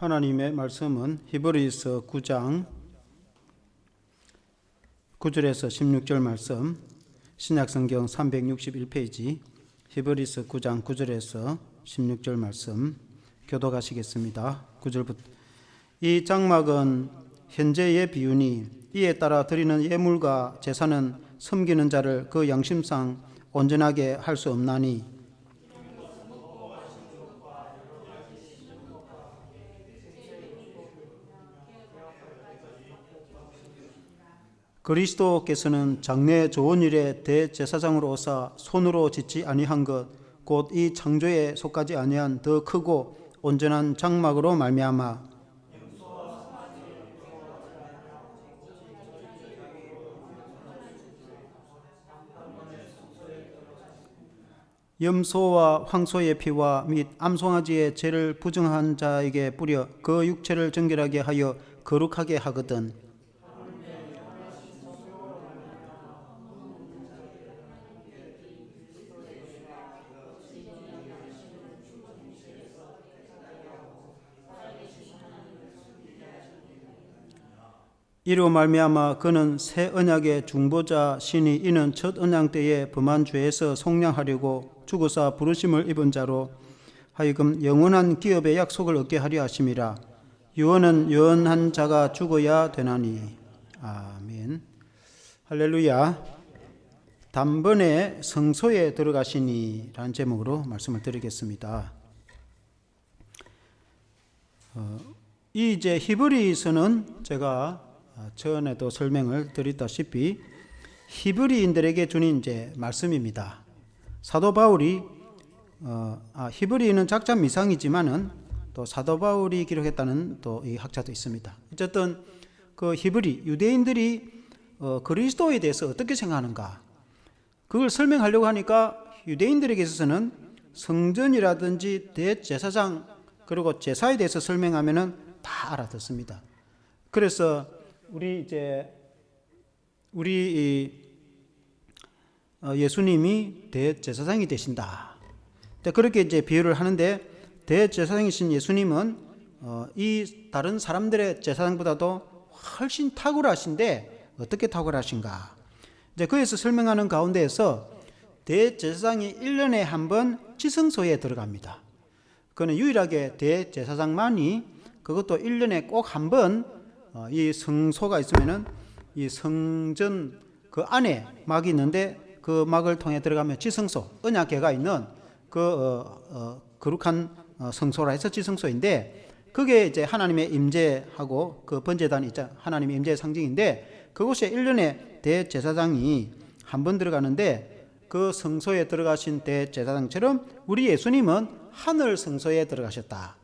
하나님의 말씀은 히브리서 9장 9절에서 16절 말씀, 신약성경 361페이지 히브리서 9장 9절에서 16절 말씀 교독하시겠습니다. 9절부터. 이 장막은 현재의 비유니 이에 따라 드리는 예물과 제사는 섬기는 자를 그 양심상 온전하게 할 수 없나니 그리스도께서는 장래 좋은 일에 대제사장으로 오사 손으로 짓지 아니한 것 곧 이 창조에 속하지 아니한 더 크고 온전한 장막으로 말미암아 염소와 황소의 피와 및 암송아지의 죄를 부정한 자에게 뿌려 그 육체를 정결하게 하여 거룩하게 하거든. 이로 말미암아 그는 새 언약의 중보자 시니 이는 첫 언약 때에 범한 죄에서 속량하려고 죽으사 부르심을 입은 자로 하여금 영원한 기업의 약속을 얻게 하려 하심이라. 유언은 유언한 자가 죽어야 되나니. 아멘. 할렐루야. 단번에 성소에 들어가시니 라는 제목으로 말씀을 드리겠습니다. 이 이제 히브리서는 제가 전에도 설명을 드렸다시피 히브리인들에게 주는 이제 말씀입니다. 사도 바울이 히브리는 작자 미상이지만은 또 사도 바울이 기록했다는 또 이 학자도 있습니다. 어쨌든 그 히브리 유대인들이 그리스도에 대해서 어떻게 생각하는가 그걸 설명하려고 하니까 유대인들에게 있어서는 성전이라든지 대제사장 그리고 제사에 대해서 설명하면은 다 알아듣습니다. 그래서 예수님이 대제사장이 되신다. 그렇게 이제 비유를 하는데 대제사장이신 예수님은 이 다른 사람들의 제사장보다도 훨씬 탁월하신데 어떻게 탁월하신가? 이제 그에서 설명하는 가운데에서 대제사장이 1년에 한 번 지성소에 들어갑니다. 그는 유일하게 대제사장만이 그것도 1년에 꼭 한 번 이 성소가 있으면은 이 성전 그 안에 막이 있는데 그 막을 통해 들어가면 지성소, 언약궤가 있는 그 거룩한 성소라 해서 지성소인데 그게 이제 하나님의 임재하고 그 번제단이 있잖아요. 하나님의 임재의 상징인데 그곳에 1년에 대제사장이 한 번 들어가는데 그 성소에 들어가신 대제사장처럼 우리 예수님은 하늘 성소에 들어가셨다.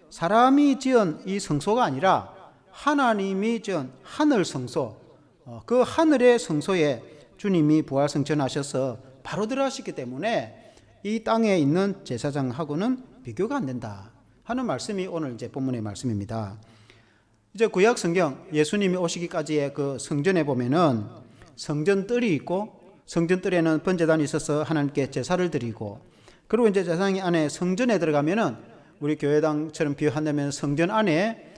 사람이 지은 이 성소가 아니라 하나님이 지은 하늘 성소, 그 하늘의 성소에 주님이 부활 승천하셔서 바로 들어가시기 때문에 이 땅에 있는 제사장하고는 비교가 안 된다 하는 말씀이 오늘 이제 본문의 말씀입니다. 이제 구약 성경 예수님이 오시기까지의 그 성전에 보면은 성전 뜰이 있고 성전 뜰에는 번제단이 있어서 하나님께 제사를 드리고 그리고 이제 제사장이 안에 성전에 들어가면은 우리 교회당처럼 비유한다면 성전 안에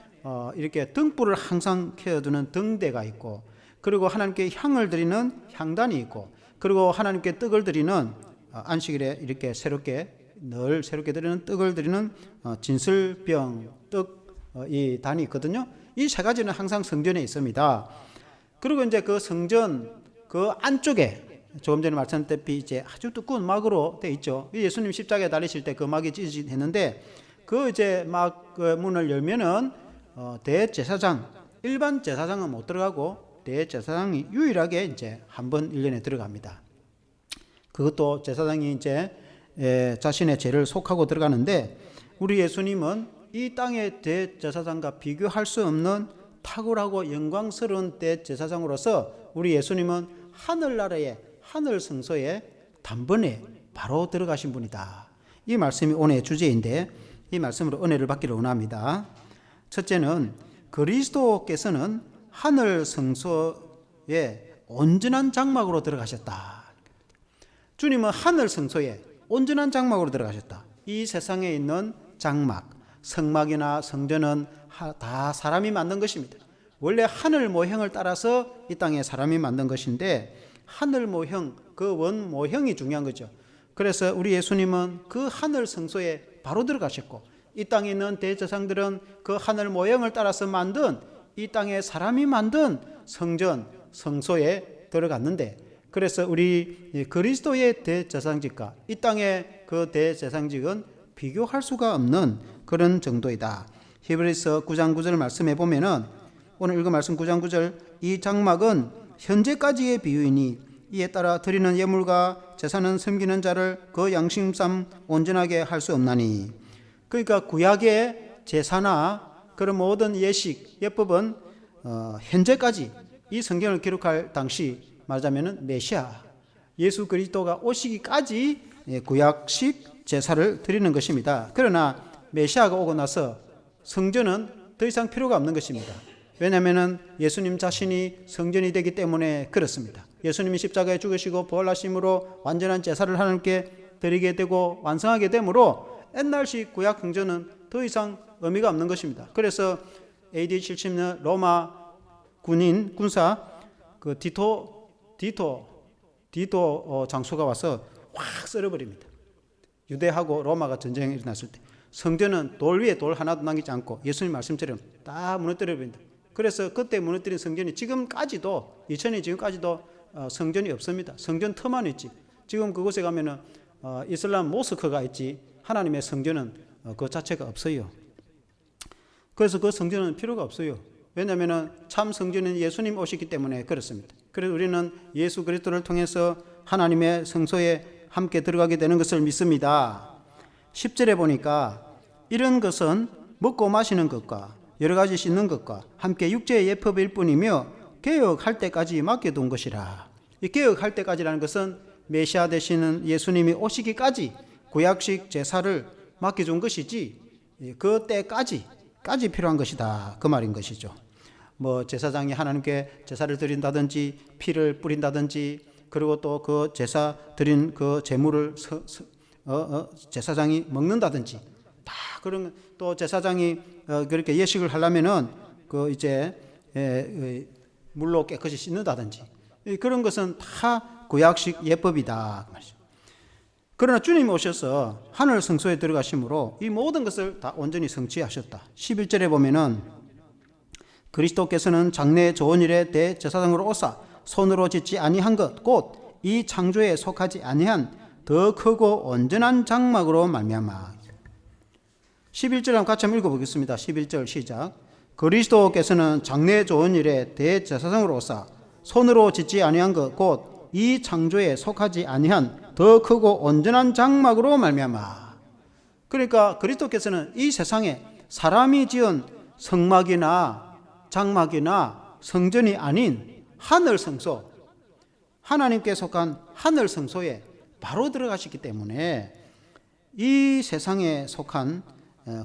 이렇게 등불을 항상 켜두는 등대가 있고 그리고 하나님께 향을 드리는 향단이 있고 그리고 하나님께 떡을 드리는 안식일에 이렇게 늘 새롭게 드리는 떡을 드리는 진설병 이 단이 있거든요. 이 세 가지는 항상 성전에 있습니다. 그리고 이제 그 성전 그 안쪽에 조금 전에 말씀드렸다시피 이제 아주 두꺼운 막으로 돼 있죠. 예수님 십자가에 달리실 때 그 막이 찢어지는데 그 이제 막 그 문을 열면은 대제사장 일반 제사장은 못 들어가고 대제사장이 유일하게 이제 한 번 1년에 들어갑니다. 그것도 제사장이 이제 자신의 죄를 속하고 들어가는데 우리 예수님은 이 땅의 대제사장과 비교할 수 없는 탁월하고 영광스러운 대제사장으로서 우리 예수님은 하늘나라의 하늘 성소에 단번에 바로 들어가신 분이다. 이 말씀이 오늘의 주제인데 이 말씀으로 은혜를 받기를 원합니다. 첫째는 그리스도께서는 하늘 성소에 온전한 장막으로 들어가셨다. 주님은 하늘 성소에 온전한 장막으로 들어가셨다. 이 세상에 있는 장막, 성막이나 성전은 다 사람이 만든 것입니다. 원래 하늘 모형을 따라서 이 땅에 사람이 만든 것인데 하늘 모형, 그 원 모형이 중요한 거죠. 그래서 우리 예수님은 그 하늘 성소에 바로 들어가셨고 이 땅에 있는 대제사장들은 그 하늘 모형을 따라서 만든 이 땅에 사람이 만든 성전, 성소에 들어갔는데 그래서 우리 그리스도의 대제사장직과 이 땅의 그 대제사장직은 비교할 수가 없는 그런 정도이다. 히브리서 9장 9절 말씀해 보면은 오늘 읽은 말씀 9장 9절 이 장막은 현재까지의 비유이니 이에 따라 드리는 예물과 제사는 섬기는 자를 그 양심삼 온전하게 할 수 없나니. 그러니까 구약의 제사나 그런 모든 예식, 예법은 현재까지 이 성경을 기록할 당시 말하자면 메시아 예수 그리스도가 오시기까지 구약식 제사를 드리는 것입니다. 그러나 메시아가 오고 나서 성전은 더 이상 필요가 없는 것입니다. 왜냐하면 예수님 자신이 성전이 되기 때문에 그렇습니다. 예수님이 십자가에 죽으시고 부활하심으로 완전한 제사를 하나님께 드리게 되고 완성하게 되므로 옛날식 구약 성전은 더 이상 의미가 없는 것입니다. 그래서 AD 70년 로마 군사 그 디토 장수가 와서 확 썰어버립니다. 유대하고 로마가 전쟁이 일어났을 때 성전은 돌 위에 돌 하나도 남기지 않고 예수님 말씀처럼 다 무너뜨려버립니다. 그래서 그때 무너뜨린 성전이 지금까지도 2000년 지금까지도 성전이 없습니다. 성전 터만 있지. 지금 그곳에 가면은 이슬람 모스크가 있지 하나님의 성전은 그 자체가 없어요. 그래서 그 성전은 필요가 없어요. 왜냐하면 참 성전은 예수님 오시기 때문에 그렇습니다. 그래서 우리는 예수 그리스도를 통해서 하나님의 성소에 함께 들어가게 되는 것을 믿습니다. 10절에 보니까 이런 것은 먹고 마시는 것과 여러 가지 씻는 것과 함께 육체의 예법일 뿐이며 개혁할 때까지 맡겨둔 것이라. 이 개혁할 때까지라는 것은 메시아 되시는 예수님이 오시기까지 구약식 제사를 맡겨준 것이지 그 때까지 필요한 것이다 그 말인 것이죠. 뭐 제사장이 하나님께 제사를 드린다든지 피를 뿌린다든지 그리고 또 그 제사 드린 그 제물을 제사장이 먹는다든지 다 그런 또 제사장이 그렇게 예식을 하려면은 그 이제 물로 깨끗이 씻는다든지 그런 것은 다 구약식 예법이다 말이죠. 그러나 주님이 오셔서 하늘 성소에 들어가심으로 이 모든 것을 다 온전히 성취하셨다. 11절에 보면은 그리스도께서는 장래 좋은 일에 대제사장으로 오사 손으로 짓지 아니한 것 곧 이 창조에 속하지 아니한 더 크고 온전한 장막으로 말미암아. 11절 한번 같이 한번 읽어보겠습니다. 11절 시작. 그리스도께서는 장래 좋은 일에 대제사장으로 오사 손으로 짓지 아니한 것 곧 이 창조에 속하지 아니한 더 크고 온전한 장막으로 말미암아. 그러니까 그리스도께서는 이 세상에 사람이 지은 성막이나 장막이나 성전이 아닌 하늘 성소, 하나님께 속한 하늘 성소에 바로 들어가시기 때문에 이 세상에 속한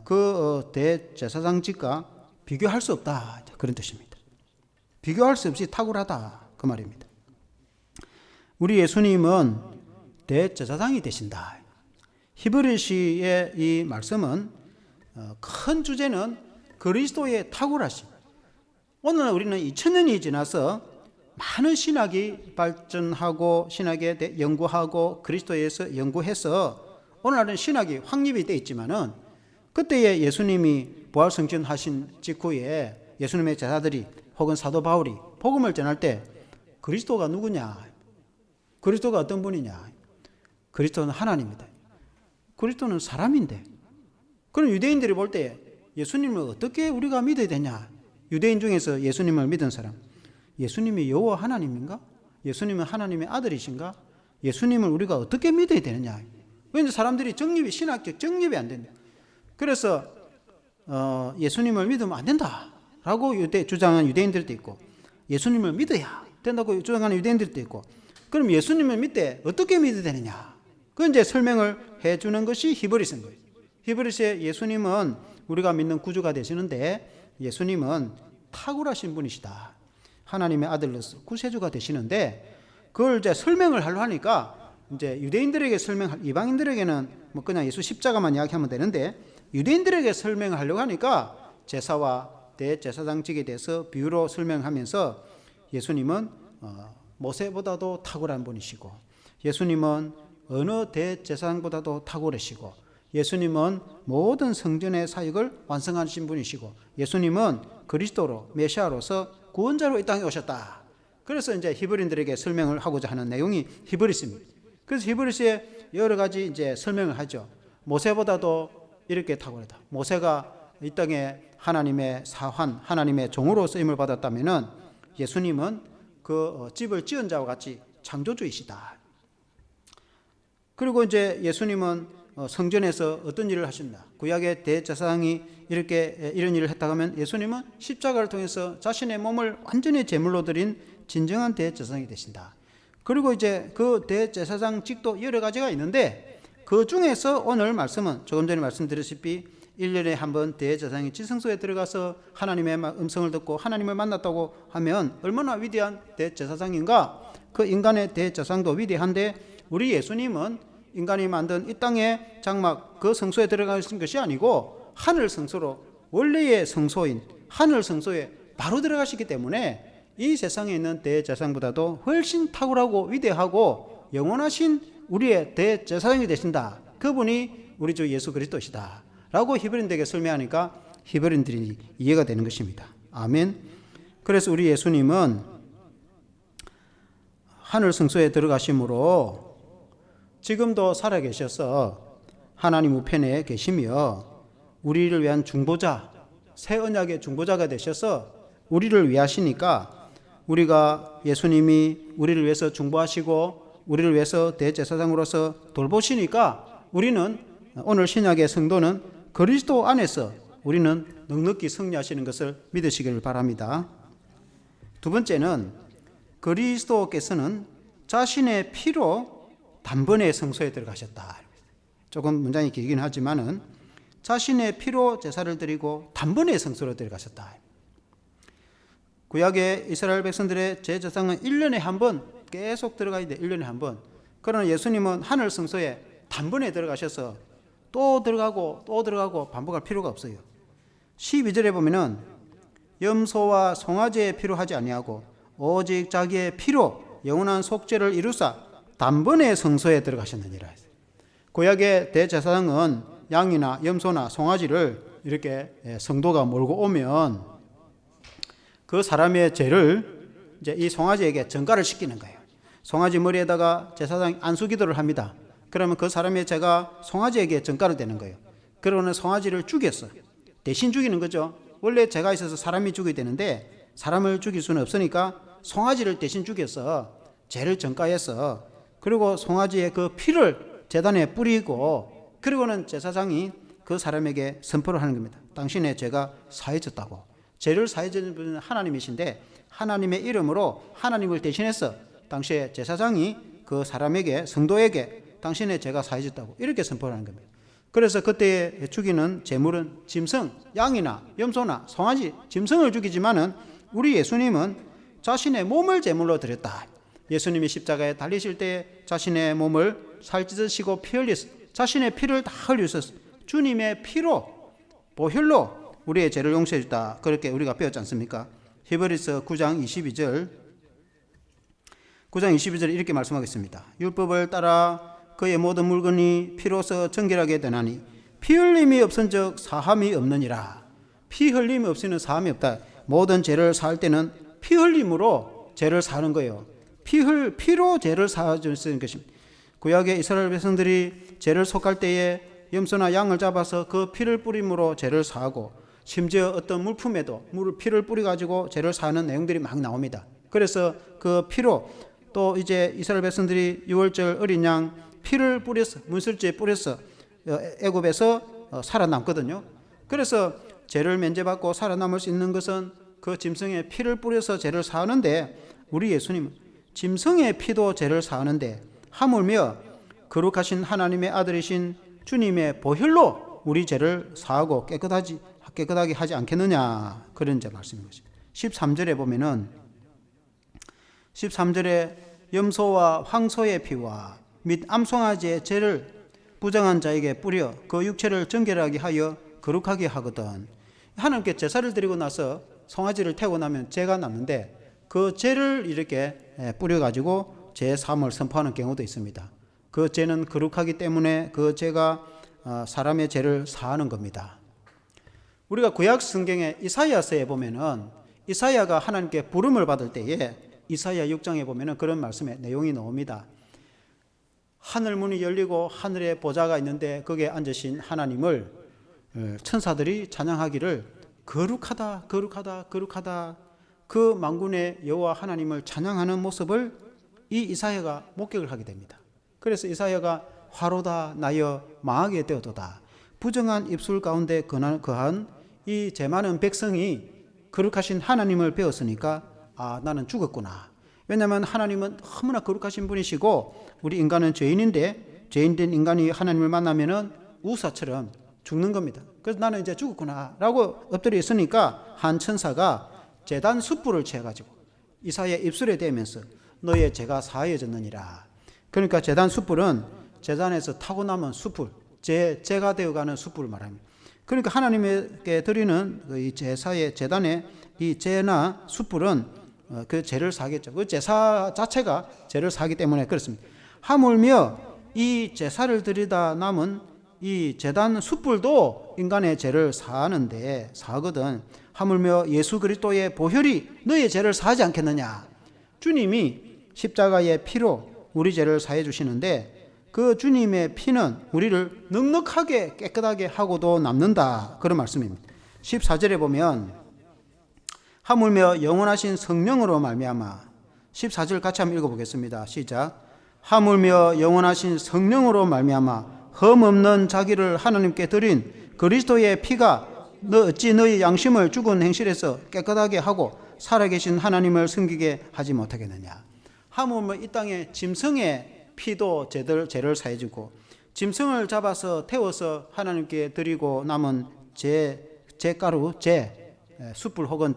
그 대제사장직과 비교할 수 없다 그런 뜻입니다. 비교할 수 없이 탁월하다 그 말입니다. 우리 예수님은 대제사장이 되신다. 히브리서의 이 말씀은 큰 주제는 그리스도의 탁월하심. 오늘날 우리는 2000년이 지나서 많은 신학이 발전하고 신학에 연구하고 그리스도에 대해서 연구해서 오늘날은 신학이 확립이 되어 있지만은 그때의 예수님이 부활승천하신 직후에 예수님의 제자들이 혹은 사도 바울이 복음을 전할 때 그리스도가 누구냐? 그리스도가 어떤 분이냐? 그리스도는 하나님이다. 그리스도는 사람인데. 그럼 유대인들이 볼 때 예수님을 어떻게 우리가 믿어야 되냐? 유대인 중에서 예수님을 믿은 사람. 예수님이 여호와 하나님인가? 예수님은 하나님의 아들이신가? 예수님을 우리가 어떻게 믿어야 되느냐? 왜냐하면 사람들이 신학적 정립이 안 된다. 그래서 예수님을 믿으면 안 된다라고 주장하는 유대인들도 있고 예수님을 믿어야 된다고 주장하는 유대인들도 있고 그럼 예수님을 믿되 어떻게 믿어야 되느냐? 그 이제 설명을 해주는 것이 히브리서인 거예요. 히브리서의 예수님은 우리가 믿는 구주가 되시는데 예수님은 탁월하신 분이시다. 하나님의 아들로서 구세주가 되시는데 그걸 이제 설명을 하려 하니까 이제 유대인들에게 이방인들에게는 뭐 그냥 예수 십자가만 이야기하면 되는데 유대인들에게 설명하려고 하니까 제사와 대제사장직에 대해서 비유로 설명하면서 예수님은 모세보다도 탁월한 분이시고, 예수님은 어느 대제사장보다도 탁월하시고, 예수님은 모든 성전의 사역을 완성하신 분이시고, 예수님은 그리스도로 메시아로서 구원자로 이 땅에 오셨다. 그래서 이제 히브리인들에게 설명을 하고자 하는 내용이 히브리서입니다. 그래서 히브리서에 여러 가지 이제 설명을 하죠. 모세보다도 이렇게 탁월하다. 모세가 이 땅에 하나님의 사환, 하나님의 종으로 쓰임을 받았다면은 예수님은 그 집을 지은 자와 같이 창조주이시다. 그리고 이제 예수님은 성전에서 어떤 일을 하신다. 구약의 대제사장이 이런 일을 했다고 하면 예수님은 십자가를 통해서 자신의 몸을 완전히 제물로 드린 진정한 대제사장이 되신다. 그리고 이제 그 대제사장직도 여러 가지가 있는데 그 중에서 오늘 말씀은 조금 전에 말씀드렸다시피 1년에 한 번 대제사장이 지성소에 들어가서 하나님의 음성을 듣고 하나님을 만났다고 하면 얼마나 위대한 대제사장인가. 그 인간의 대제사장도 위대한데 우리 예수님은 인간이 만든 이 땅의 장막 그 성소에 들어가신 것이 아니고 하늘 성소로, 원래의 성소인 하늘 성소에 바로 들어가시기 때문에 이 세상에 있는 대제사장보다도 훨씬 탁월하고 위대하고 영원하신 우리의 대제사장이 되신다. 그분이 우리 주 예수 그리스도시다 라고 히브리인들에게 설명하니까 히브리인들이 이해가 되는 것입니다. 아멘. 그래서 우리 예수님은 하늘 성소에 들어가심으로 지금도 살아계셔서 하나님 우편에 계시며 우리를 위한 중보자, 새 언약의 중보자가 되셔서 우리를 위하시니까 우리가 예수님이 우리를 위해서 중보하시고 우리를 위해서 대제사장으로서 돌보시니까 우리는 오늘 신약의 성도는 그리스도 안에서 우리는 넉넉히 승리하시는 것을 믿으시기를 바랍니다. 두 번째는 그리스도께서는 자신의 피로 단번에 성소에 들어가셨다. 조금 문장이 길긴 하지만은 자신의 피로 제사를 드리고 단번에 성소로 들어가셨다. 구약의 이스라엘 백성들의 제사장은 1년에 한 번 계속 들어가야 돼. 1년에 한 번. 그러나 예수님은 하늘 성소에 단번에 들어가셔서 또 들어가고 또 들어가고 반복할 필요가 없어요. 12절에 보면은 염소와 송아지의 피로 하지 아니하고 오직 자기의 피로 영원한 속죄를 이루사 단번에 성소에 들어가셨느니라. 구약의 대제사장은 양이나 염소나 송아지를 이렇게 성도가 몰고 오면 그 사람의 죄를 이제 이 송아지에게 전가를 시키는 거예요. 송아지 머리에다가 제사장이 안수기도를 합니다. 그러면 그 사람의 죄가 송아지에게 전가를 되는 거예요. 그러고는 송아지를 죽였어. 대신 죽이는 거죠. 원래 죄가 있어서 사람이 죽여야 되는데 사람을 죽일 수는 없으니까 송아지를 대신 죽여서 죄를 전가해서 그리고 송아지의 그 피를 제단에 뿌리고 그리고는 제사장이 그 사람에게 선포를 하는 겁니다. 당신의 죄가 사해졌다고. 죄를 사해주는 분은 하나님이신데 하나님의 이름으로 하나님을 대신해서 당시에 제사장이 그 사람에게 성도에게 당신의 죄가 사해졌다고 이렇게 선포를 하는 겁니다. 그래서 그때 죽이는 제물은 짐승, 양이나 염소나 송아지, 짐승을 죽이지만은 우리 예수님은 자신의 몸을 제물로 드렸다. 예수님이 십자가에 달리실 때 자신의 몸을 살찢으시고 피 흘리서 자신의 피를 다 흘리셨어. 주님의 피로 보혈로 우리의 죄를 용서해 주다. 그렇게 우리가 배웠지 않습니까? 히브리서 9장 22절 이렇게 말씀하겠습니다. 율법을 따라 그의 모든 물건이 피로서 정결하게 되나니 피 흘림이 없은즉 사함이 없느니라. 피 흘림이 없이는 사함이 없다. 모든 죄를 사할 때는 피 흘림으로 죄를 사는 거예요. 피로 죄를 사하는 것입니다. 구약의 이스라엘 백성들이 죄를 속할 때에 염소나 양을 잡아서 그 피를 뿌림으로 죄를 사하고 심지어 어떤 물품에도 피를 뿌려가지고 죄를 사하는 내용들이 막 나옵니다. 그래서 그 피로 또 이제 이스라엘 백성들이 유월절 어린 양 피를 뿌려서 문설주에 뿌려서 애굽에서 살아남거든요. 그래서 죄를 면제받고 살아남을 수 있는 것은 그 짐승의 피를 뿌려서 죄를 사하는데 우리 예수님은 짐승의 피도 죄를 사하는데 하물며 거룩하신 하나님의 아들이신 주님의 보혈로 우리 죄를 사하고 깨끗하게 하지 않겠느냐, 그런 이제 말씀인 것입니다. 13절에 보면은 13절에 염소와 황소의 피와 및 암송아지의 죄를 부정한 자에게 뿌려 그 육체를 정결하게 하여 거룩하게 하거든. 하나님께 제사를 드리고 나서 송아지를 태우고 나면 죄가 남는데 그 죄를 이렇게 뿌려가지고 죄 사함을 선포하는 경우도 있습니다. 그 죄는 거룩하기 때문에 그 죄가 사람의 죄를 사하는 겁니다. 우리가 구약 성경의 이사야서에 보면은 이사야가 하나님께 부름을 받을 때에 이사야 6장에 보면은 그런 말씀의 내용이 나옵니다. 하늘 문이 열리고 하늘에 보좌가 있는데 거기에 앉으신 하나님을 천사들이 찬양하기를 거룩하다 거룩하다 거룩하다, 그 만군의 여호와 하나님을 찬양하는 모습을 이 이사야가 목격을 하게 됩니다. 그래서 이사야가 화로다 나여 망하게 되어도다, 부정한 입술 가운데 거한 이 죄 많은 백성이 거룩하신 하나님을 배웠으니까 나는 죽었구나. 왜냐하면 하나님은 너무나 거룩하신 분이시고 우리 인간은 죄인인데 죄인된 인간이 하나님을 만나면은 우사처럼 죽는 겁니다. 그래서 나는 이제 죽었구나 라고 엎드려 있으니까 한 천사가 제단 숯불을 취해가지고 이사야의 입술에 대면서 너의 죄가 사하여졌느니라. 그러니까 제단 숯불은 제단에서 타고 남은 숯불, 죄가 되어가는 숯불을 말합니다. 그러니까 하나님께 드리는 이 제사의 제단의 이 죄나 숯불은 그 죄를 사하겠죠. 그 제사 자체가 죄를 사하기 때문에 그렇습니다. 하물며 이 제사를 드리다 남은 이 제단 숯불도 인간의 죄를 사하거든. 하물며 예수 그리스도의 보혈이 너의 죄를 사하지 않겠느냐. 주님이 십자가의 피로 우리 죄를 사해 주시는데 그 주님의 피는 우리를 넉넉하게 깨끗하게 하고도 남는다, 그런 말씀입니다. 14절에 보면 하물며 영원하신 성령으로 말미암아, 14절 같이 한번 읽어보겠습니다. 시작. 하물며 영원하신 성령으로 말미암아 흠없는 자기를 하나님께 드린 그리스도의 피가 어찌 너희 양심을 죽은 행실에서 깨끗하게 하고 살아계신 하나님을 섬기게 하지 못하겠느냐. 하물며 이 땅에 짐승의 피도 죄를 사해주고 짐승을 잡아서 태워서 하나님께 드리고 남은 죄가루, 숯불 혹은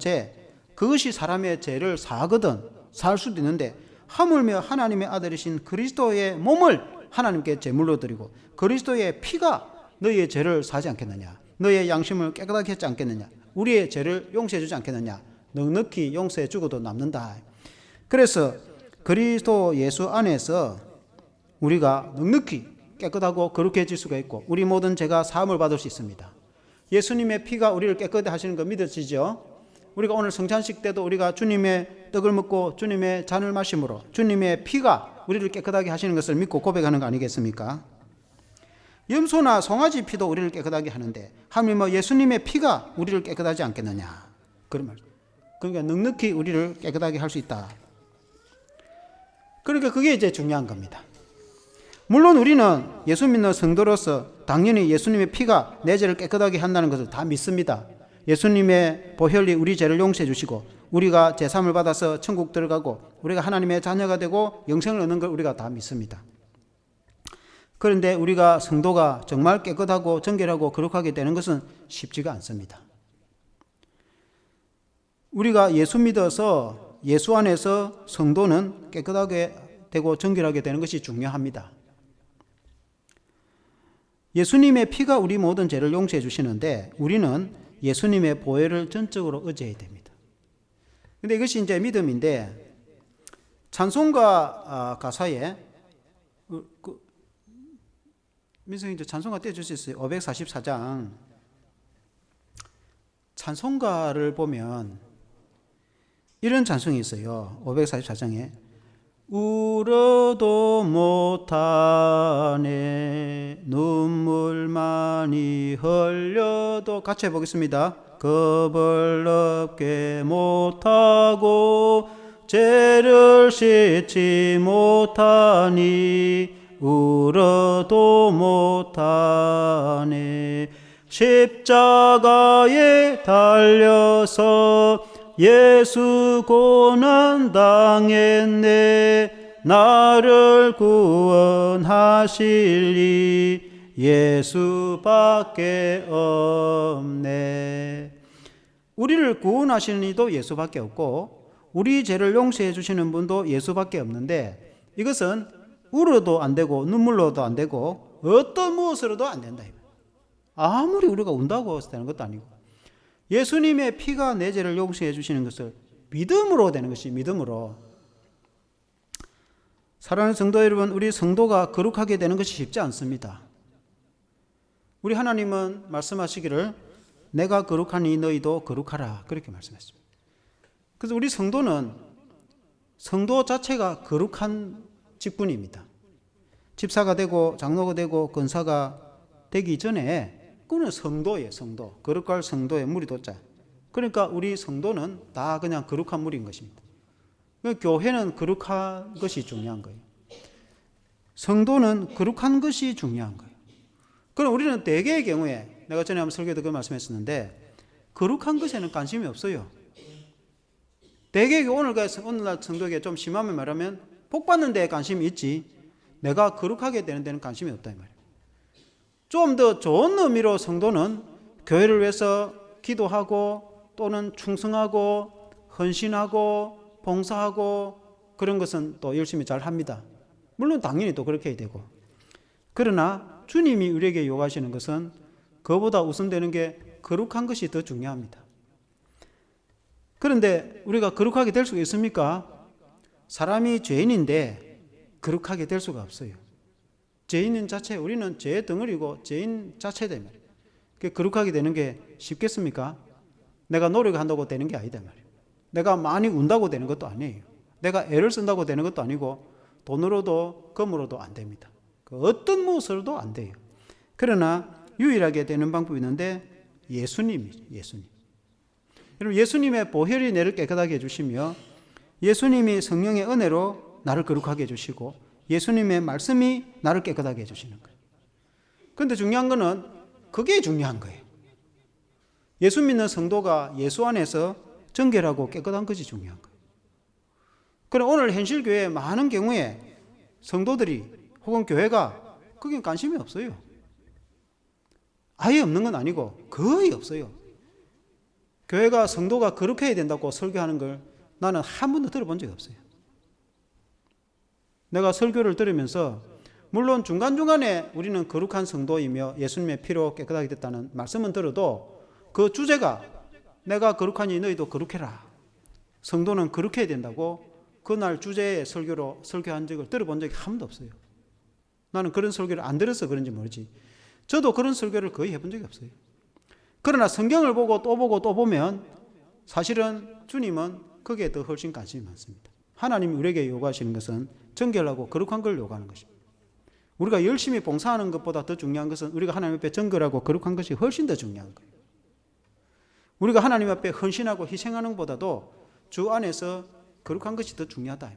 그것이 사람의 죄를 사하거든. 사할 수도 있는데 하물며 하나님의 아들이신 그리스도의 몸을 하나님께 제물로 드리고 그리스도의 피가 너희의 죄를 사하지 않겠느냐. 너희의 양심을 깨끗하게 했지 않겠느냐. 우리의 죄를 용서해 주지 않겠느냐. 넉넉히 용서해 주고도 남는다. 그래서 그리스도 예수 안에서 우리가 넉넉히 깨끗하고 거룩해질 수가 있고 우리 모든 죄가 사함을 받을 수 있습니다. 예수님의 피가 우리를 깨끗하게 하시는 거 믿어지죠? 우리가 오늘 성찬식 때도 우리가 주님의 떡을 먹고 주님의 잔을 마심으로 주님의 피가 우리를 깨끗하게 하시는 것을 믿고 고백하는 거 아니겠습니까? 염소나 송아지 피도 우리를 깨끗하게 하는데 하물며 예수님의 피가 우리를 깨끗하지 않겠느냐, 그런 말. 그러니까 넉넉히 우리를 깨끗하게 할 수 있다. 그러니까 그게 이제 중요한 겁니다. 물론 우리는 예수 믿는 성도로서 당연히 예수님의 피가 내 죄를 깨끗하게 한다는 것을 다 믿습니다. 예수님의 보혈이 우리 죄를 용서해 주시고 우리가 제사함을 받아서 천국 들어가고 우리가 하나님의 자녀가 되고 영생을 얻는 걸 우리가 다 믿습니다. 그런데 우리가 성도가 정말 깨끗하고 정결하고 거룩하게 되는 것은 쉽지가 않습니다. 우리가 예수 믿어서 예수 안에서 성도는 깨끗하게 되고 정결하게 되는 것이 중요합니다. 예수님의 피가 우리 모든 죄를 용서해 주시는데 우리는 예수님의 보혈을 전적으로 의지해야 됩니다. 그런데 이것이 이제 믿음인데 찬송가 가사에 민성이 이제 찬송가 떼줄 수 있어요. 544장 찬송가를 보면 이런 찬송이 있어요. 544장에 울어도 못하네 눈물 많이 흘려도, 같이 해보겠습니다. 겁을 없게 못하고 죄를 씻지 못하니 울어도 못하네 십자가에 달려서 예수 고난 당했네 나를 구원하실리 예수밖에 없네. 우리를 구원하시는 이도 예수밖에 없고 우리 죄를 용서해 주시는 분도 예수밖에 없는데 이것은 울어도 안 되고 눈물로도 안 되고 어떤 무엇으로도 안 된다. 아무리 우리가 운다고 되는 것도 아니고, 예수님의 피가 내 죄를 용서해 주시는 것을 믿음으로 되는 것이 믿음으로. 사랑하는 성도 여러분, 우리 성도가 거룩하게 되는 것이 쉽지 않습니다. 우리 하나님은 말씀하시기를 내가 거룩하니 너희도 거룩하라, 그렇게 말씀했습니다. 그래서 우리 성도는 성도 자체가 거룩한 직분입니다. 집사가 되고 장로가 되고 권사가 되기 전에 그는 성도예요. 성도. 거룩할 성도의 무리도자. 그러니까 우리 성도는 다 그냥 거룩한 무리인 것입니다. 교회는 거룩한 것이 중요한 거예요. 성도는 거룩한 것이 중요한 거예요. 그럼 우리는 대개의 경우에, 내가 전에 한번 설교도 그 말씀했었는데, 거룩한 것에는 관심이 없어요. 대개 오늘날 성도에게 좀 심하면 말하면 복 받는 데에 관심이 있지, 내가 거룩하게 되는 데는 관심이 없다 이 말이에요. 좀 더 좋은 의미로 성도는 교회를 위해서 기도하고 또는 충성하고 헌신하고 봉사하고 그런 것은 또 열심히 잘 합니다. 물론 당연히 또 그렇게 해야 되고. 그러나 주님이 우리에게 요구하시는 것은 그보다 우선되는 게 거룩한 것이 더 중요합니다. 그런데 우리가 거룩하게 될 수가 있습니까? 사람이 죄인인데 거룩하게 될 수가 없어요. 죄인인 자체, 우리는 죄의 덩어리고 죄인 자체다 말이에요. 거룩하게 되는 게 쉽겠습니까? 내가 노력한다고 되는 게 아니다 말이에요. 내가 많이 운다고 되는 것도 아니에요. 내가 애를 쓴다고 되는 것도 아니고 돈으로도 금으로도 안 됩니다. 어떤 무엇으로도 안 돼요. 그러나 유일하게 되는 방법이 있는데 예수님이죠. 예수님. 여러분, 예수님의 보혈이 내를 깨끗하게 해주시며 예수님이 성령의 은혜로 나를 거룩하게 해주시고 예수님의 말씀이 나를 깨끗하게 해주시는 거예요. 그런데 중요한 거는 그게 중요한 거예요. 예수 믿는 성도가 예수 안에서 정결하고 깨끗한 것이 중요한 거예요. 그럼 오늘 현실교회 많은 경우에 성도들이 혹은 교회가 그게 관심이 없어요. 아예 없는 건 아니고 거의 없어요. 교회가 성도가 거룩해야 된다고 설교하는 걸 나는 한 번도 들어본 적이 없어요. 내가 설교를 들으면서 물론 중간중간에 우리는 거룩한 성도이며 예수님의 피로 깨끗하게 됐다는 말씀은 들어도 그 주제가 내가 거룩하니 너희도 거룩해라. 성도는 거룩해야 된다고 그날 주제의 설교로 설교한 적을 들어본 적이 한 번도 없어요. 나는 그런 설교를 안 들어서 그런지 모르지. 저도 그런 설교를 거의 해본 적이 없어요. 그러나 성경을 보고 또 보고 또 보면 사실은 주님은 거기에 더 훨씬 관심이 많습니다. 하나님이 우리에게 요구하시는 것은 정결하고 거룩한 걸 요구하는 것입니다. 우리가 열심히 봉사하는 것보다 더 중요한 것은 우리가 하나님 앞에 정결하고 거룩한 것이 훨씬 더 중요한 거예요. 우리가 하나님 앞에 헌신하고 희생하는 것보다도 주 안에서 거룩한 것이 더 중요하다.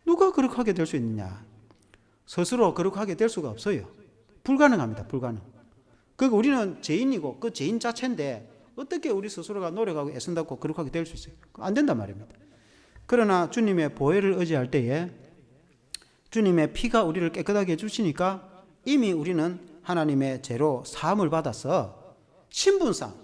누가 거룩하게 될 수 있느냐? 스스로 거룩하게 될 수가 없어요. 불가능합니다. 불가능. 그러니까 우리는 죄인이고 그 죄인 자체인데 어떻게 우리 스스로가 노력하고 애쓴다고 거룩하게 될 수 있어요? 안 된단 말입니다. 그러나 주님의 보혈을 의지할 때에 주님의 피가 우리를 깨끗하게 해주시니까 이미 우리는 하나님의 죄로 사함을 받아서 신분상,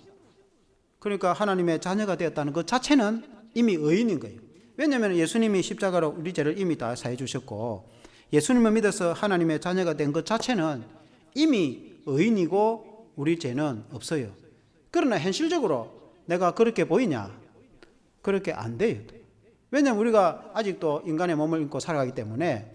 그러니까 하나님의 자녀가 되었다는 것 자체는 이미 의인인 거예요. 왜냐하면 예수님이 십자가로 우리 죄를 이미 다 사해 주셨고 예수님을 믿어서 하나님의 자녀가 된 것 자체는 이미 의인이고 우리 죄는 없어요. 그러나 현실적으로 내가 그렇게 보이냐? 그렇게 안 돼요. 왜냐하면 우리가 아직도 인간의 몸을 입고 살아가기 때문에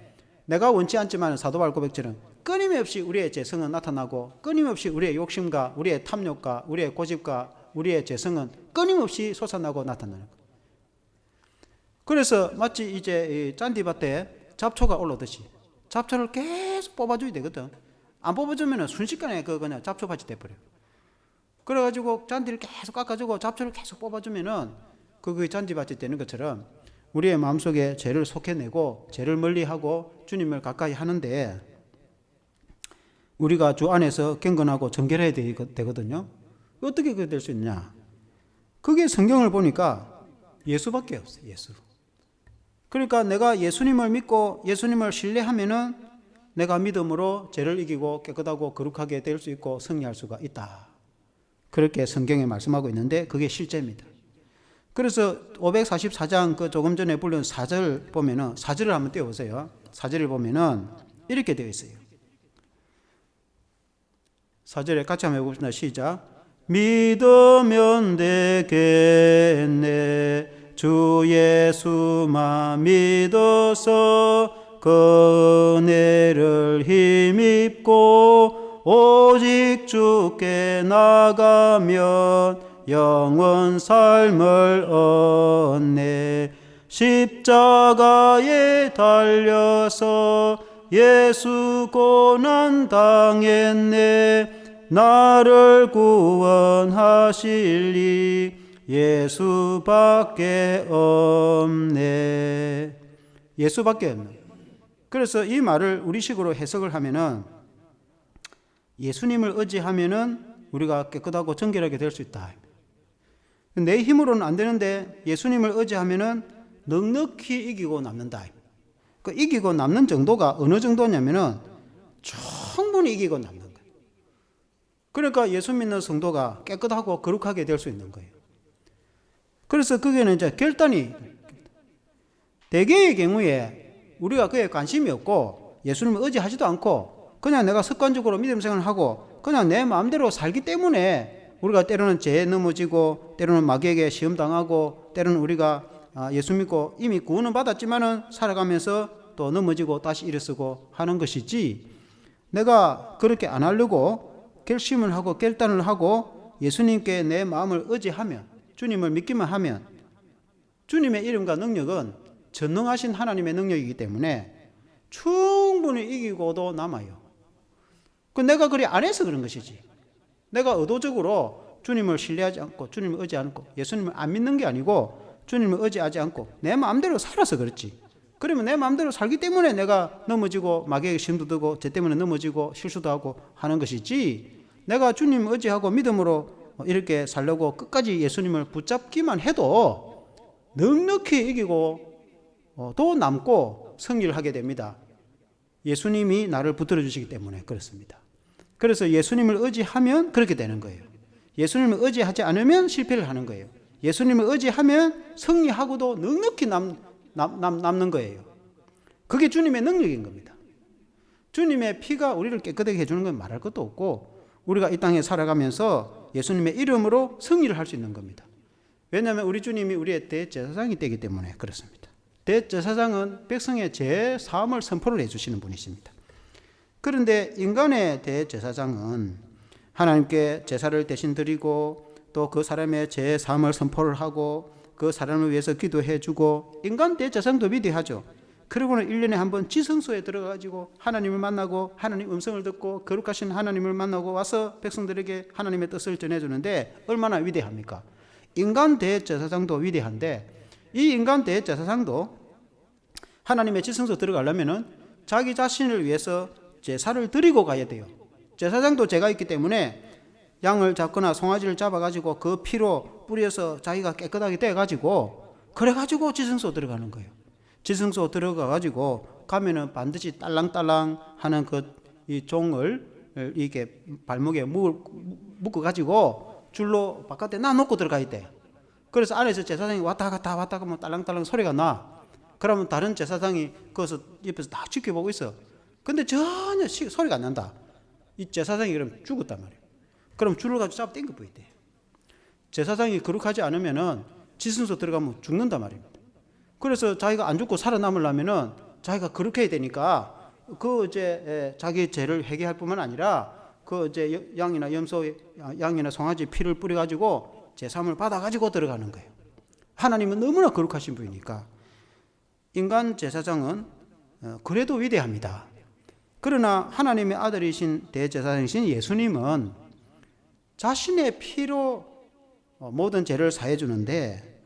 내가 원치 않지만 사도 바울 고백처럼 끊임없이 우리의 죄성은 나타나고 끊임없이 우리의 욕심과 우리의 탐욕과 우리의 고집과 우리의 죄성은 끊임없이 솟아나고 나타나는 거예요. 그래서 마치 이제 짠디밭에 잡초가 올라오듯이 잡초를 계속 뽑아줘야 되거든. 안 뽑아주면 순식간에 그냥 잡초밭이 돼버려요. 그래가지고 잔디를 계속 깎아주고 잡초를 계속 뽑아주면은 그게 잔디밭이 되는 것처럼 우리의 마음속에 죄를 속해내고 죄를 멀리하고 주님을 가까이 하는데 우리가 주 안에서 경건하고 정결해야 되거든요. 어떻게 그렇게 될 수 있냐? 그게 성경을 보니까 예수밖에 없어요. 예수. 그러니까 내가 예수님을 믿고 예수님을 신뢰하면은 내가 믿음으로 죄를 이기고 깨끗하고 거룩하게 될 수 있고 승리할 수가 있다. 그렇게 성경에 말씀하고 있는데 그게 실제입니다. 그래서 544장 그 조금 전에 불른 4절 보면은 4절을 한번 띄워보세요. 4절을 보면은 이렇게 되어 있어요. 4절에 같이 한번 해봅시다. 시작. 믿으면 되겠네. 주 예수만 믿어서 그 은혜를 힘입고 오직 주께 나가면 영원 삶을 얻네. 십자가에 달려서 예수 고난 당했네. 나를 구원하실리 예수밖에 없네. 예수밖에 없네. 그래서 이 말을 우리식으로 해석을 하면은 예수님을 의지하면은 우리가 깨끗하고 정결하게 될 수 있다. 내 힘으로는 안 되는데 예수님을 의지하면은 넉넉히 이기고 남는다. 그 이기고 남는 정도가 어느 정도냐면은 충분히 이기고 남는 거예요. 그러니까 예수 믿는 성도가 깨끗하고 거룩하게 될 수 있는 거예요. 그래서 거기에는 이제 결단이, 대개의 경우에 우리가 그에 관심이 없고 예수님을 의지하지도 않고 그냥 내가 습관적으로 믿음 생활을 하고 그냥 내 마음대로 살기 때문에 우리가 때로는 죄에 넘어지고 때로는 마귀에게 시험당하고 때로는 우리가 예수 믿고 이미 구원은 받았지만은 살아가면서 또 넘어지고 다시 일어서고 하는 것이지, 내가 그렇게 안 하려고 결심을 하고 결단을 하고 예수님께 내 마음을 의지하면, 주님을 믿기만 하면, 주님의 이름과 능력은 전능하신 하나님의 능력이기 때문에 충분히 이기고도 남아요. 내가 그리 안 해서 그런 것이지, 내가 의도적으로 주님을 신뢰하지 않고 주님을 의지하지 않고 예수님을 안 믿는 게 아니고 주님을 의지하지 않고 내 마음대로 살아서 그렇지. 그러면 내 마음대로 살기 때문에 내가 넘어지고 마귀에게 시험도 들고 죄 때문에 넘어지고 실수도 하고 하는 것이지, 내가 주님을 의지하고 믿음으로 이렇게 살려고 끝까지 예수님을 붙잡기만 해도 넉넉히 이기고 또 남고 승리를 하게 됩니다. 예수님이 나를 붙들어 주시기 때문에 그렇습니다. 그래서 예수님을 의지하면 그렇게 되는 거예요. 예수님을 의지하지 않으면 실패를 하는 거예요. 예수님을 의지하면 승리하고도 넉넉히 남는 거예요. 그게 주님의 능력인 겁니다. 주님의 피가 우리를 깨끗하게 해주는 건 말할 것도 없고, 우리가 이 땅에 살아가면서 예수님의 이름으로 승리를 할 수 있는 겁니다. 왜냐하면 우리 주님이 우리의 대제사장이 되기 때문에 그렇습니다. 대제사장은 백성의 죄 사함을 선포를 해주시는 분이십니다. 그런데 인간의 대제사장은 하나님께 제사를 대신 드리고 또 그 사람의 죄 사함을 선포를 하고 그 사람을 위해서 기도해 주고, 인간 대제사장도 위대하죠. 그리고는 1년에 한 번 지성소에 들어가지고 하나님을 만나고 하나님 음성을 듣고 거룩하신 하나님을 만나고 와서 백성들에게 하나님의 뜻을 전해주는데 얼마나 위대합니까? 인간 대제사장도 위대한데, 이 인간 대제사장도 하나님의 지성소 들어가려면은 자기 자신을 위해서 제사를 드리고 가야 돼요. 제사장도 죄가 있기 때문에 양을 잡거나 송아지를 잡아가지고 그 피로 뿌려서 자기가 깨끗하게 돼가지고 그래가지고 지성소 들어가는 거예요. 지성소 들어가가지고 가면은 반드시 딸랑딸랑 하는 이 종을 이게 발목에 묶어가지고 줄로 바깥에 놔놓고 들어가야 돼. 그래서 안에서 제사장이 왔다 갔다 하면 딸랑딸랑 소리가 나. 그러면 다른 제사장이 거기서 옆에서 다 지켜보고 있어. 근데 전혀 소리가 안 난다. 이 제사장이 그럼 죽었단 말이에요. 그럼 줄을 가지고 잡아 당겨 버려야 돼. 제사장이 거룩하지 않으면은 지성소 들어가면 죽는단 말입니다. 그래서 자기가 안 죽고 살아남으려면은 자기가 거룩해야 되니까 자기 죄를 회개할 뿐만 아니라 양이나 염소, 양이나 송아지 피를 뿌려가지고 제사함을 받아가지고 들어가는 거예요. 하나님은 너무나 거룩하신 분이니까. 인간 제사장은 그래도 위대합니다. 그러나 하나님의 아들이신 대제사장이신 예수님은 자신의 피로 모든 죄를 사해 주는데,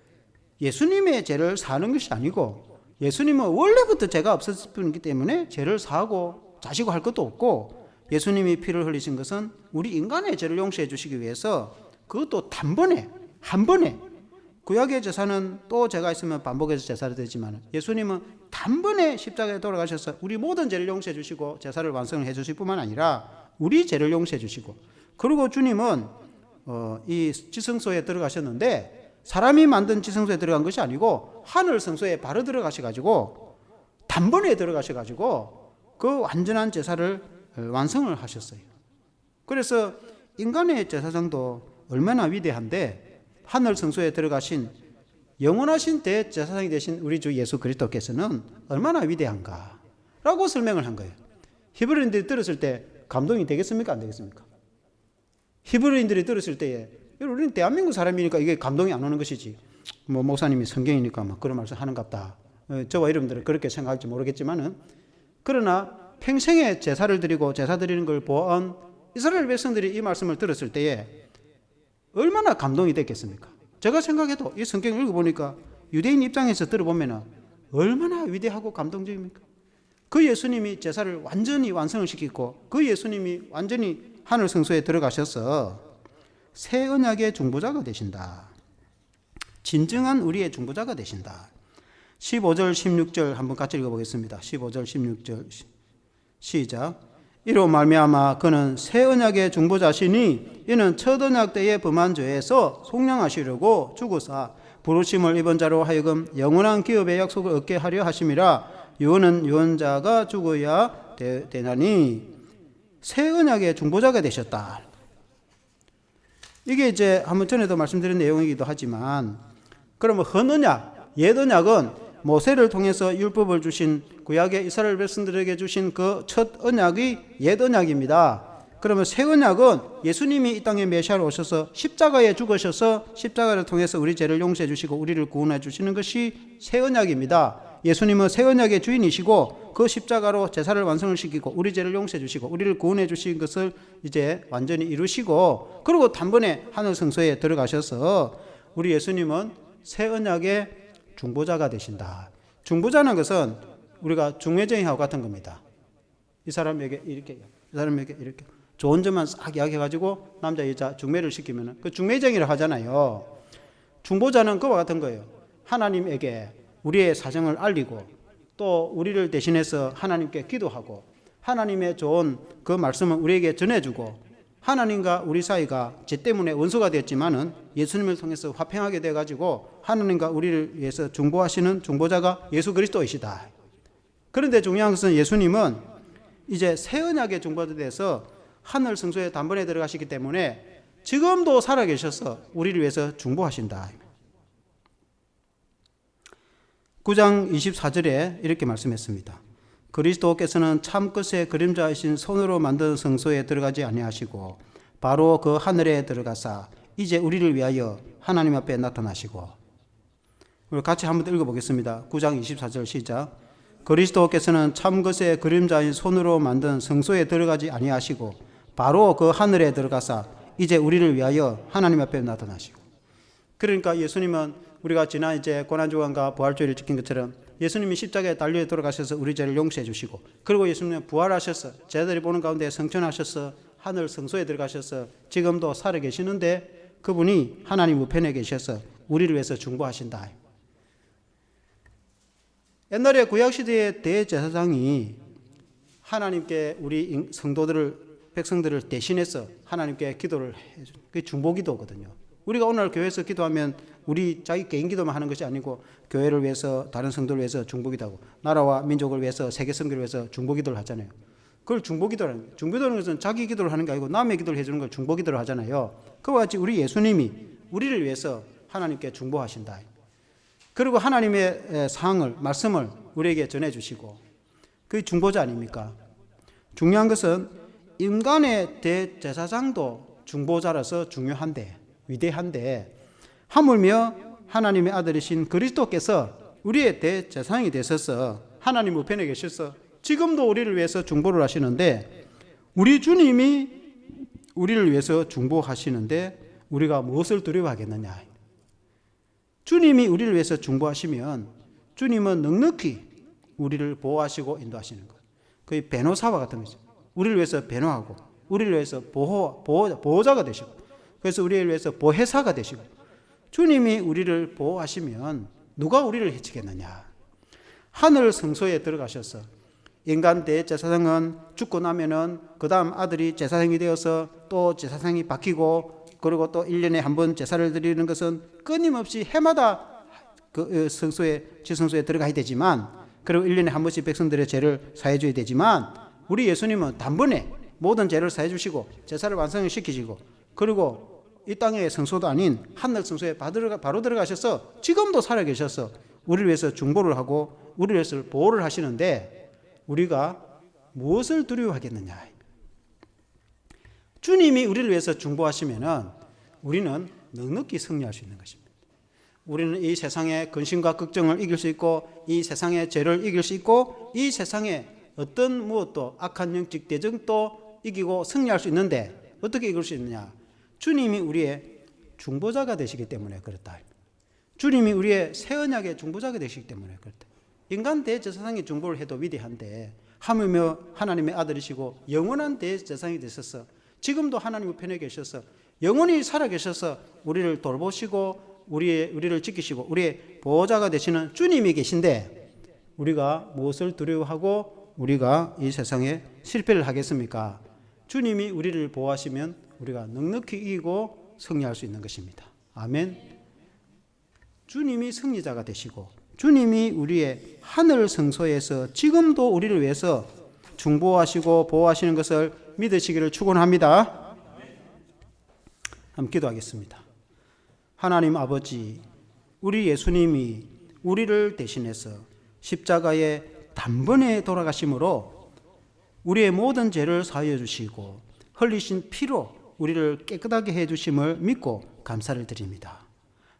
예수님의 죄를 사는 것이 아니고 예수님은 원래부터 죄가 없었을 뿐이기 때문에 죄를 사하고 자시고 할 것도 없고, 예수님이 피를 흘리신 것은 우리 인간의 죄를 용서해 주시기 위해서, 그것도 단번에 한 번에. 구약의 제사는 또 죄가 있으면 반복해서 제사를 드리지만 예수님은 단번에 십자가에 돌아가셔서 우리 모든 죄를 용서해 주시고 제사를 완성해 주실 뿐만 아니라 우리 죄를 용서해 주시고, 그리고 주님은 이 지성소에 들어가셨는데 사람이 만든 지성소에 들어간 것이 아니고 하늘 성소에 바로 들어가셔가지고 단번에 들어가셔가지고 그 완전한 제사를 완성을 하셨어요. 그래서 인간의 제사장도 얼마나 위대한데 하늘 성소에 들어가신 영원하신 대제사장이 되신 우리 주 예수 그리스도께서는 얼마나 위대한가 라고 설명을 한 거예요. 히브리인들이 들었을 때 감동이 되겠습니까? 안 되겠습니까? 히브리인들이 들었을 때에 우리는 대한민국 사람이니까 이게 감동이 안 오는 것이지, 뭐 목사님이 성경이니까 막 그런 말씀 하는갑다, 저와 여러분들은 그렇게 생각할지 모르겠지만은, 그러나 평생에 제사를 드리고 제사 드리는 걸 보아온 이스라엘 백성들이 이 말씀을 들었을 때에 얼마나 감동이 됐겠습니까? 제가 생각해도 이 성경을 읽어보니까 유대인 입장에서 들어보면 얼마나 위대하고 감동적입니까? 그 예수님이 제사를 완전히 완성을 시키고 그 예수님이 완전히 하늘 성소에 들어가셔서 새 언약의 중보자가 되신다. 진정한 우리의 중보자가 되신다. 15절 16절 한번 같이 읽어보겠습니다. 15절 16절 시작. 이로 말미암아 그는 새 언약의 중보자시니 이는 첫 언약 때의 범한 죄에서 속량하시려고 죽으사 부르심을 입은 자로 하여금 영원한 기업의 약속을 얻게 하려 하심이라. 유언은 유언자가 죽어야 되나니 새 언약의 중보자가 되셨다. 이게 이제 한번 전에도 말씀드린 내용이기도 하지만, 그러면 헌 언약, 옛 언약은 모세를 통해서 율법을 주신 구약의 이스라엘 백성들에게 주신 그 첫 언약이 옛 언약입니다. 그러면 새 언약은 예수님이 이 땅에 메시아로 오셔서 십자가에 죽으셔서 십자가를 통해서 우리 죄를 용서해 주시고 우리를 구원해 주시는 것이 새 언약입니다. 예수님은 새 언약의 주인이시고 그 십자가로 제사를 완성을 시키고 우리 죄를 용서해 주시고 우리를 구원해 주신 것을 이제 완전히 이루시고, 그리고 단번에 하늘 성소에 들어가셔서 우리 예수님은 새 언약의 중보자가 되신다. 중보자는 것은 우리가 중매쟁이하고 같은 겁니다. 이 사람에게 이렇게, 이 사람에게 이렇게 좋은 점만 싹 이야기해가지고 남자 여자 중매를 시키면 그 중매쟁이를 하잖아요. 중보자는 그와 같은 거예요. 하나님에게 우리의 사정을 알리고 또 우리를 대신해서 하나님께 기도하고 하나님의 좋은 그 말씀을 우리에게 전해주고, 하나님과 우리 사이가 죄 때문에 원수가 되었지만은 예수님을 통해서 화평하게 돼가지고 하나님과 우리를 위해서 중보하시는 중보자가 예수 그리스도이시다. 그런데 중요한 것은 예수님은 이제 새 언약의 중보자에 대해서 하늘 성소에 단번에 들어가시기 때문에 지금도 살아계셔서 우리를 위해서 중보하신다. 9장 24절에 이렇게 말씀했습니다. 그리스도께서는 참끝의 그림자이신 손으로 만든 성소에 들어가지 아니하시고 바로 그 하늘에 들어가사 이제 우리를 위하여 하나님 앞에 나타나시고. 우리 같이 한번 읽어보겠습니다. 9장 24절 시작. 그리스도께서는 참것의 그림자인 손으로 만든 성소에 들어가지 아니하시고 바로 그 하늘에 들어가사 이제 우리를 위하여 하나님 앞에 나타나시고. 그러니까 예수님은 우리가 지난 이제 고난주간과 부활주일을 지킨 것처럼 예수님이 십자가에 달려 돌아가셔서 우리 죄를 용서해 주시고, 그리고 예수님은 부활하셔서 제자들이 보는 가운데 성천하셔서 하늘 성소에 들어가셔서 지금도 살아 계시는데 그분이 하나님 우편에 계셔서 우리를 위해서 중보하신다. 옛날에 구약시대의 대제사장이 하나님께 우리 성도들을, 백성들을 대신해서 하나님께 기도를 해주는 그게 중보기도거든요. 우리가 오늘 교회에서 기도하면 우리 자기 개인 기도만 하는 것이 아니고 교회를 위해서, 다른 성도를 위해서 중보기도하고 나라와 민족을 위해서, 세계 선교를 위해서 중보기도를 하잖아요. 그걸 중보기도라는 거예요. 중보기도라는 것은 자기 기도를 하는 게 아니고 남의 기도를 해주는 걸 중보기도를 하잖아요. 그와 같이 우리 예수님이 우리를 위해서 하나님께 중보하신다. 그리고 하나님의 사항을, 말씀을 우리에게 전해주시고, 그게 중보자 아닙니까? 중요한 것은 인간의 대제사장도 중보자라서 중요한데, 위대한데, 하물며 하나님의 아들이신 그리스도께서 우리의 대제사장이 되셔서 하나님 우편에 계셔서 지금도 우리를 위해서 중보를 하시는데, 우리 주님이 우리를 위해서 중보하시는데 우리가 무엇을 두려워하겠느냐? 주님이 우리를 위해서 중보하시면 주님은 넉넉히 우리를 보호하시고 인도하시는 거예요. 거의 변호사와 같은 거죠. 우리를 위해서 변호하고 우리를 위해서 보호자가 되시고, 그래서 우리를 위해서 보혜사가 되시고, 주님이 우리를 보호하시면 누가 우리를 해치겠느냐? 하늘 성소에 들어가셔서 인간 대제사장은 죽고 나면은 그 다음 아들이 제사장이 되어서 또 제사장이 바뀌고, 그리고 또 1년에 한 번 제사를 드리는 것은 끊임없이 해마다 그 성소에, 지성소에 들어가야 되지만, 그리고 1년에 한 번씩 백성들의 죄를 사해줘야 되지만, 우리 예수님은 단번에 모든 죄를 사해 주시고 제사를 완성시키시고 그리고 이 땅의 성소도 아닌 하늘 성소에 바로 들어가셔서 지금도 살아계셔서 우리를 위해서 중보를 하고 우리를 위해서 보호를 하시는데 우리가 무엇을 두려워하겠느냐. 주님이 우리를 위해서 중보하시면은 우리는 넉넉히 승리할 수 있는 것입니다. 우리는 이 세상의 근심과 걱정을 이길 수 있고 이 세상의 죄를 이길 수 있고 이 세상의 어떤 무엇도 악한 영적 대적도 이기고 승리할 수 있는데 어떻게 이길 수 있느냐? 주님이 우리의 중보자가 되시기 때문에 그렇다. 주님이 우리의 새 언약의 중보자가 되시기 때문에 그렇다. 인간 대제사장의 중보를 해도 위대한데 하물며 하나님의 아들이시고 영원한 대제사장이 되셔서 지금도 하나님의 편에 계셔서 영원히 살아계셔서 우리를 돌보시고 우리를 지키시고 우리의 보호자가 되시는 주님이 계신데 우리가 무엇을 두려워하고 우리가 이 세상에 실패를 하겠습니까? 주님이 우리를 보호하시면 우리가 넉넉히 이기고 승리할 수 있는 것입니다. 아멘. 주님이 승리자가 되시고 주님이 우리의 하늘 성소에서 지금도 우리를 위해서 중보하시고 보호하시는 것을 믿으시기를 축원합니다. 함께 기도하겠습니다. 하나님 아버지, 우리 예수님이 우리를 대신해서 십자가에 단번에 돌아가심으로 우리의 모든 죄를 사하여 주시고 흘리신 피로 우리를 깨끗하게 해주심을 믿고 감사를 드립니다.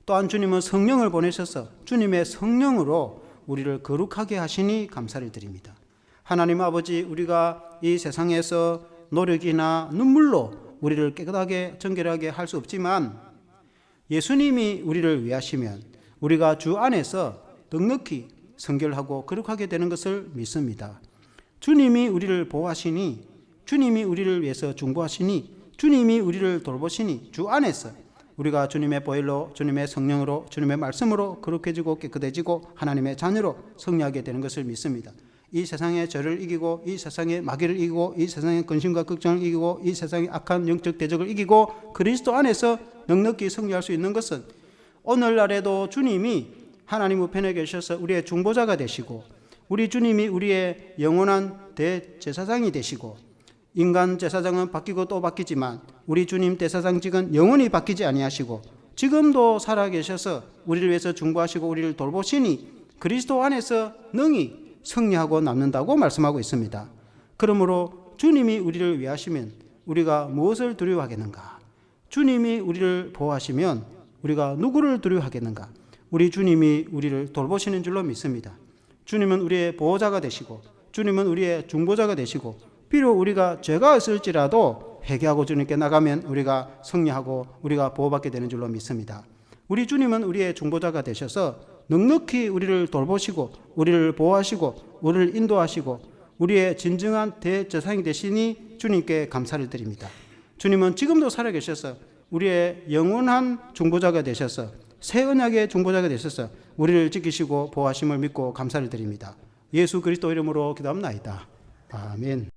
또한 주님은 성령을 보내셔서 주님의 성령으로 우리를 거룩하게 하시니 감사를 드립니다. 하나님 아버지, 우리가 이 세상에서 노력이나 눈물로 우리를 깨끗하게 정결하게 할 수 없지만 예수님이 우리를 위하시면 우리가 주 안에서 넉넉히 성결하고 거룩하게 되는 것을 믿습니다. 주님이 우리를 보호하시니 주님이 우리를 위해서 중보하시니 주님이 우리를 돌보시니 주 안에서 우리가 주님의 보혈로 주님의 성령으로 주님의 말씀으로 거룩해지고 깨끗해지고 하나님의 자녀로 승리하게 되는 것을 믿습니다. 이 세상의 죄를 이기고 이 세상의 마귀를 이기고 이 세상의 근심과 걱정을 이기고 이 세상의 악한 영적 대적을 이기고 그리스도 안에서 넉넉히 승리할 수 있는 것은 오늘날에도 주님이 하나님 우편에 계셔서 우리의 중보자가 되시고 우리 주님이 우리의 영원한 대제사장이 되시고 인간 제사장은 바뀌고 또 바뀌지만 우리 주님 대제사장직은 영원히 바뀌지 아니하시고 지금도 살아계셔서 우리를 위해서 중보하시고 우리를 돌보시니 그리스도 안에서 능히 승리하고 남는다고 말씀하고 있습니다. 그러므로 주님이 우리를 위하시면 우리가 무엇을 두려워하겠는가? 주님이 우리를 보호하시면 우리가 누구를 두려워하겠는가? 우리 주님이 우리를 돌보시는 줄로 믿습니다. 주님은 우리의 보호자가 되시고 주님은 우리의 중보자가 되시고 비록 우리가 죄가 있을지라도 회개하고 주님께 나가면 우리가 승리하고 우리가 보호받게 되는 줄로 믿습니다. 우리 주님은 우리의 중보자가 되셔서 넉넉히 우리를 돌보시고 우리를 보호하시고 우리를 인도하시고 우리의 진정한 대제사장이 되시니 주님께 감사를 드립니다. 주님은 지금도 살아계셔서 우리의 영원한 중보자가 되셔서 새 언약의 중보자가 되셔서 우리를 지키시고 보호하심을 믿고 감사를 드립니다. 예수 그리스도 이름으로 기도합나이다. 아멘.